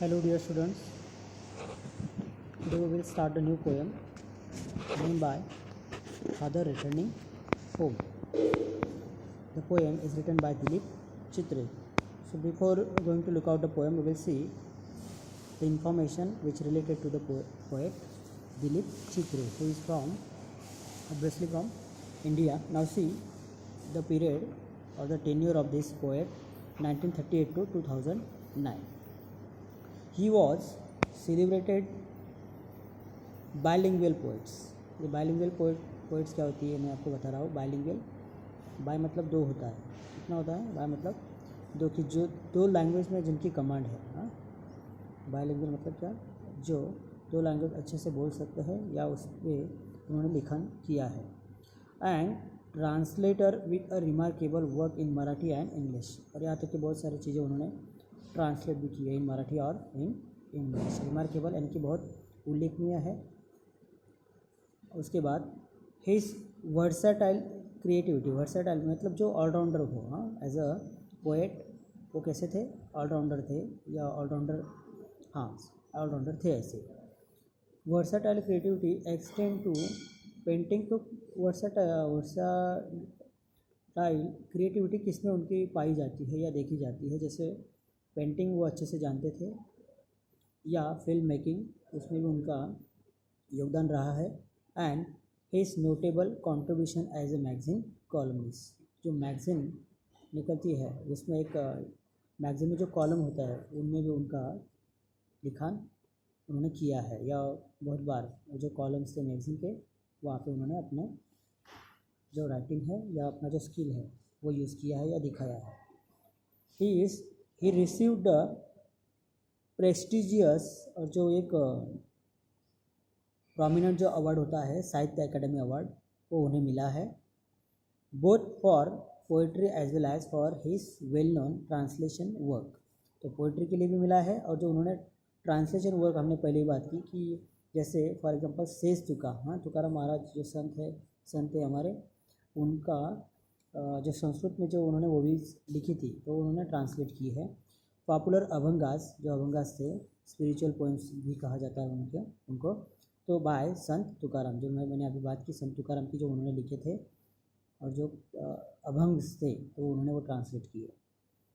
Hello dear students, today we will start a new poem named by Father Returning Home. The poem is written by Dilip Chitre. So before going to look out the poem, we will see the information which related to the poet Dilip Chitre, who is obviously from India. Now see the period or the tenure of this poet 1938 to 2009. He was celebrated bilingual poets. ये bilingual poets क्या होती है मैं आपको बता रहा हूँ. Bilingual, bye मतलब दो होता है. कितना होता है? बाय मतलब दो, की जो दो लैंग्वेज में जिनकी कमांड है. हाँ, बाइलिंगुअल मतलब क्या? जो दो लैंग्वेज अच्छे से बोल सकते हैं या उस पर उन्होंने लिखन किया है. And translator with a remarkable work in Marathi and English. और यहाँ तक कि बहुत सारी चीज़ें उन्होंने ट्रांसलेट भी की है इन मराठी और इन इंग्लिश. रिमार्केबल यानी कि बहुत उल्लेखनीय है. उसके बाद हिज वर्सेटाइल क्रिएटिविटी. वर्सेटाइल मतलब जो ऑलराउंडर हो. हाँ, एज अ पोएट वो कैसे थे? ऑलराउंडर थे या ऑलराउंडर, हाँ ऑलराउंडर थे ऐसे. Versatile creativity extend to painting. तो वर्सेटाइल क्रिएटिविटी किस में उनकी पाई जाती है या देखी जाती है? जैसे पेंटिंग वो अच्छे से जानते थे या फिल्म मेकिंग, उसमें भी उनका योगदान रहा है. And his notable contribution as a magazine columnist. जो मैगजीन निकलती है उसमें एक मैगजीन में जो कॉलम होता है उनमें भी उनका लिखान उन्होंने किया है, या बहुत बार जो कॉलम्स थे मैगजीन के वहाँ पे उन्होंने अपने जो राइटिंग है या अपना जो स्किल है वो यूज़ किया है या दिखाया है. ही रिसीव्ड द प्रेस्टिजियस, और जो एक प्रोमिनेंट जो अवार्ड होता है साहित्य अकेडमी अवार्ड, वो उन्हें मिला है. Both for poetry as well as for his well known translation work. तो पोइट्री के लिए भी मिला है और जो उन्होंने ट्रांसलेशन वर्क, हमने पहले ही बात की कि जैसे फॉर एग्जांपल सेज तुका. हाँ, तुकाराम महाराज जो संत है हमारे, उनका जो संस्कृत में जो उन्होंने वो भी लिखी थी तो उन्होंने ट्रांसलेट की है. पॉपुलर अभंगास, जो अभंगास थे, स्पिरिचुअल पोएम्स भी कहा जाता है उनको, तो बाय संत तुकाराम. जो मैंने अभी बात की संत तुकाराम की, जो उन्होंने लिखे थे और जो अभंग्स थे तो उन्होंने वो ट्रांसलेट किए.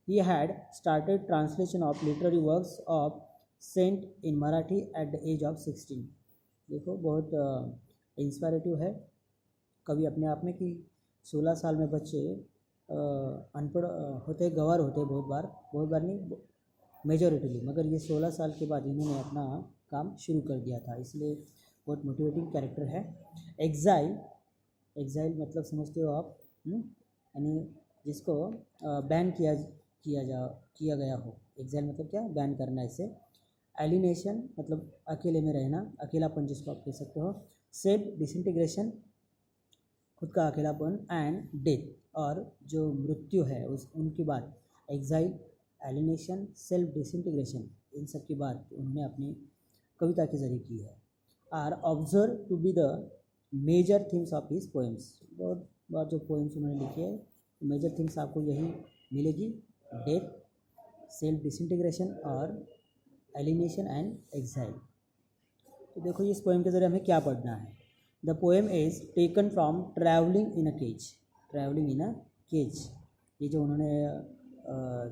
He had started translation of literary works of saint in Marathi at the age of 16. देखो बहुत इंस्पायरेटिव है. कवि अपने आप में कि 16 साल में बच्चे अनपढ़ होते, गंवार होते, बहुत बार नहीं, मेजॉरिटीली, मगर ये 16 साल के बाद इन्होंने अपना काम शुरू कर दिया था, इसलिए बहुत मोटिवेटिंग कैरेक्टर है. एग्जाइल मतलब समझते हो आप, यानी जिसको बैन किया गया हो. एग्जाइल मतलब क्या? बैन करना. इसे एलिनेशन मतलब अकेले में रहना, अकेलापन जिसको आप कह सकते हो. सेल्फ डिसइंटीग्रेशन, खुद का अकेलापन. एंड डेथ, और जो मृत्यु है उनकी बात. एग्जाइल, एलिनेशन, सेल्फ डिसइंटीग्रेशन, इन सब की बात उन्होंने अपनी कविता के जरिए की है. Are observe to be the major themes of his poems. बहुत बार जो पोएम्स उन्होंने लिखे हैं मेजर थीम्स आपको यही मिलेगी: डेथ, सेल्फ डिसइंटीग्रेशन और एलिनेशन एंड एग्जाइल. तो देखो इस पोएम के जरिए हमें क्या पढ़ना है. The poem is taken from travelling in a cage. Travelling in a cage, ये जो उन्होंने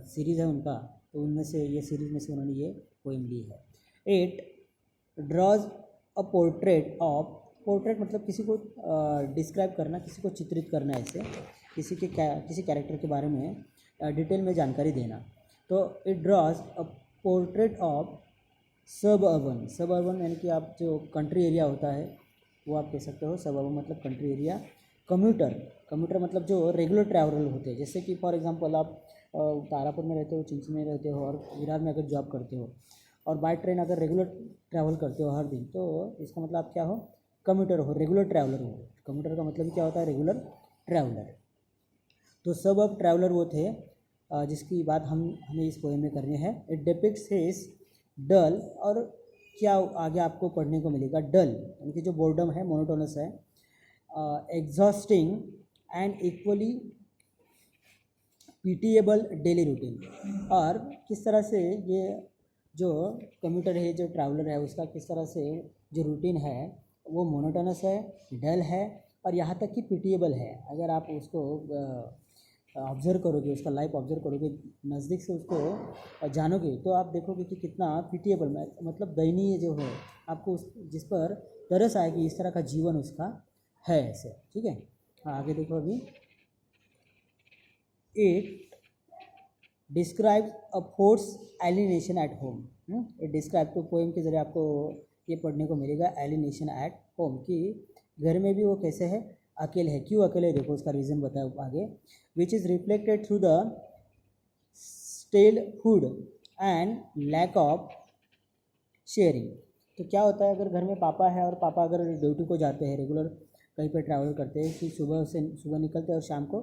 सीरीज़ है उनका, तो उनमें से ये सीरीज़ में से उन्होंने ये पोएम ली है. It draws a portrait of. Portrait मतलब किसी को डिस्क्राइब करना, किसी को चित्रित करना, ऐसे किसी कैरेक्टर के बारे में डिटेल में जानकारी देना. तो it draws a portrait of सब अर्बन यानी कि आप जो कंट्री एरिया होता है वो आप कह सकते हो. सब अर्बन मतलब कंट्री एरिया. कम्यूटर मतलब जो रेगुलर ट्रैवलर होते हैं, जैसे कि फॉर एग्जांपल आप तारापुर में रहते हो, चिंची में रहते हो और विरार में अगर जॉब करते हो और बाय ट्रेन अगर रेगुलर ट्रैवल करते हो हर दिन, तो इसका मतलब आप क्या हो? कम्यूटर हो, रेगुलर ट्रैवलर हो. कम्यूटर का मतलब क्या होता है? Regular traveller. तो सब अब ट्रैवलर वो थे जिसकी बात हमें इस पोएम में करनी है. इट डिपिक्ट्स हिज डल, और क्या आगे आपको पढ़ने को मिलेगा? डल यानी कि जो बोर्डम है, मोनोटोनस है. Exhausting and equally pitiable daily routine. और किस तरह से ये जो कम्यूटर है, जो ट्रैवलर है, उसका किस तरह से जो रूटीन है वो मोनोटोनस है, डल है और यहाँ तक कि पिटिएबल है। अगर आप उसको ऑब्ज़र्व करोगे, उसका लाइफ ऑब्ज़र्व करोगे, नज़दीक से उसको जानोगे, तो आप देखोगे कि कितना पिटिएबल, मतलब दयनीय जो है, आपको उस जिस पर तरस आएगी, इस तरह का जीवन उसका है ऐसे। ठीक है, हाँ आगे देखो अभी। It describe a force alienation at home. It describe, तो पोएम के जरिए आपको ये पढ़ने को मिलेगा, एलिनेशन एट होम, कि घर में भी वो कैसे है, अकेले है। क्यों अकेले, देखो उसका रीज़न बताओ आगे। Which is reflected through the stale food and lack of sharing. तो क्या होता है, अगर घर में पापा है और पापा अगर ड्यूटी को जाते हैं, रेगुलर कहीं पर ट्रैवल करते हैं, कि सुबह निकलते हैं और शाम को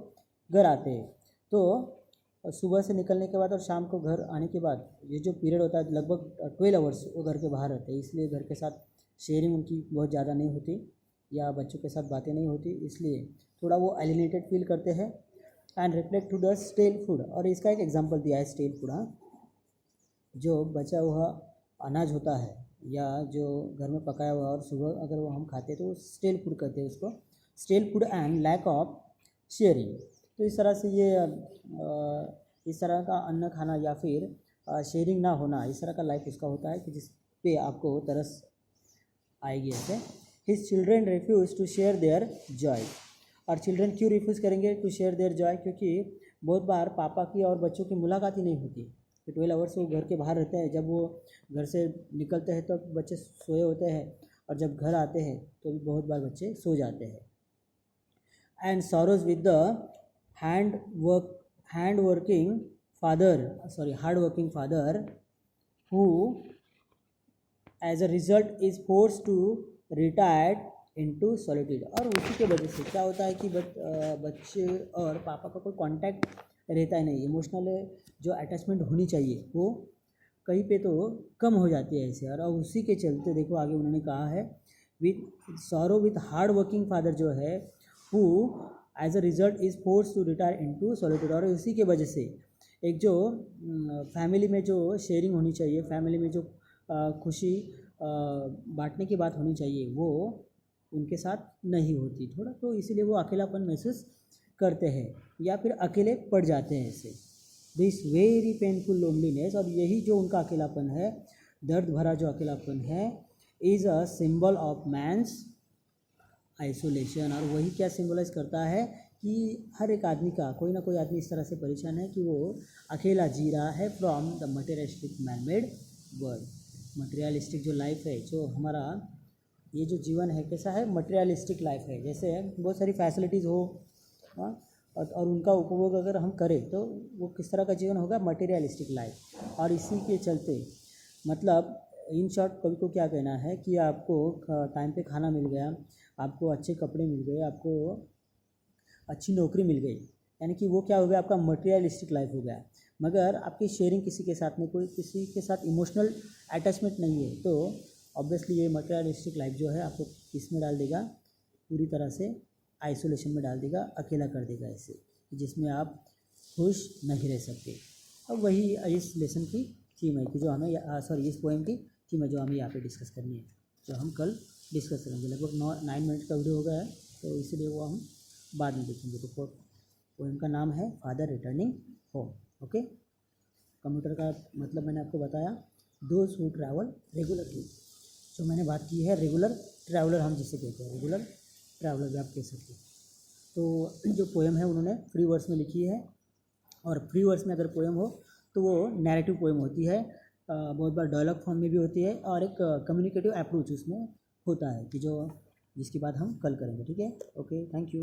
घर आते हैं, तो सुबह से निकलने के बाद और शाम को घर आने के बाद ये जो पीरियड होता है लगभग 12 आवर्स वो घर के बाहर रहते हैं, इसलिए घर के साथ शेयरिंग उनकी बहुत ज़्यादा नहीं होती या बच्चों के साथ बातें नहीं होती, इसलिए थोड़ा वो एलिनेटेड फील करते हैं। And reflect to the stale food, और इसका एक एग्जांपल दिया है स्टेल फूड। हाँ, जो बचा हुआ अनाज होता है या जो घर में पकाया हुआ और सुबह अगर वो हम खाते तो स्टेल फूड कहते हैं उसको, stale food and lack of sharing. तो इस तरह से ये इस तरह का अन्न खाना या फिर शेयरिंग ना होना, इस तरह का लाइफ उसका होता है कि जिस पे आपको तरस आएगी ऐसे। His children refuse to share their joy, और चिल्ड्रन क्यों रिफ्यूज़ करेंगे टू शेयर देयर जॉय, क्योंकि बहुत बार पापा की और बच्चों की मुलाकात ही नहीं होती। तो 12 आवर्स वो घर के बाहर रहते हैं, जब वो घर से निकलते हैं तो बच्चे सोए होते हैं और जब घर आते हैं तो भी बहुत बार बच्चे सो जाते हैं। And sorrows with the hard working father who as a result is forced to retire into solitude। और उसी के वजह से क्या होता है कि बच्चे और पापा का कोई कांटेक्ट रहता ही नहीं, इमोशनल जो अटैचमेंट होनी चाहिए वो कहीं पे तो कम हो जाती है ऐसे। और उसी के चलते देखो आगे उन्होंने कहा है, with sorrow with hard working father जो है who as a result is force to retire into solitude. और इसी के वजह से एक जो फैमिली में जो शेयरिंग होनी चाहिए, फैमिली में जो खुशी बांटने की बात होनी चाहिए वो उनके साथ नहीं होती थोड़ा, तो इसीलिए वो अकेलापन महसूस करते हैं या फिर अकेले पड़ जाते हैं ऐसे। दिस वेरी पेनफुल लोनलीनेस, और यही जो उनका अकेलापन है, दर्द भरा जो अकेलापन है, is a symbol of man's isolation. और वही क्या सिंबलाइज करता है कि हर एक आदमी का, कोई ना कोई आदमी इस तरह से परेशान है कि वो अकेला जी रहा है from the materialistic man made world. Materialistic जो लाइफ है, जो हमारा ये जो जीवन है कैसा है, मटेरियलिस्टिक लाइफ है। जैसे बहुत सारी फैसिलिटीज़ हो और उनका उपभोग अगर हम करें तो वो किस तरह का जीवन होगा, मटेरियलिस्टिक लाइफ। और इसी के चलते मतलब इन शॉर्ट कवि को क्या कहना है कि आपको टाइम पे खाना मिल गया, आपको अच्छे कपड़े मिल गए, आपको अच्छी नौकरी मिल गई, यानी कि वो क्या हो गया, आपका मटेरियलिस्टिक लाइफ हो गया। मगर आपकी शेयरिंग किसी के साथ में, कोई किसी के साथ इमोशनल अटैचमेंट नहीं है, तो ऑब्वियसली ये मटेरियलिस्टिक लाइफ जो है आपको किस में डाल देगा, पूरी तरह से आइसोलेशन में डाल देगा, अकेला कर देगा ऐसे, जिसमें आप खुश नहीं रह सकते। अब वही इस लेसन की थीम है कि जो हमें इस पोएम की थीम है जो हमें यहाँ पे डिस्कस करनी है, जो हम कल डिस्कस करेंगे। लगभग 9 मिनट का वीडियो हो गया है, तो इसीलिए वो हम बाद में देखेंगे। तो पोएम का नाम है father returning home. Okay, computer का मतलब मैंने आपको बताया, दोज हु ट्रैवल रेगुलरली। जो मैंने बात की है रेगुलर ट्रैवलर, हम जिसे कहते हैं रेगुलर ट्रैवलर भी आप कह सकते हैं। तो जो पोएम है उन्होंने फ्री वर्स में लिखी है, और फ्री वर्स में अगर पोएम हो तो वो नैरेटिव पोएम होती है, बहुत बार डायलॉग फॉर्म में भी होती है, और एक कम्युनिकेटिव अप्रोच उसमें होता है कि जो जिसकी बात हम कल करेंगे। ठीक है, ओके, थैंक यू।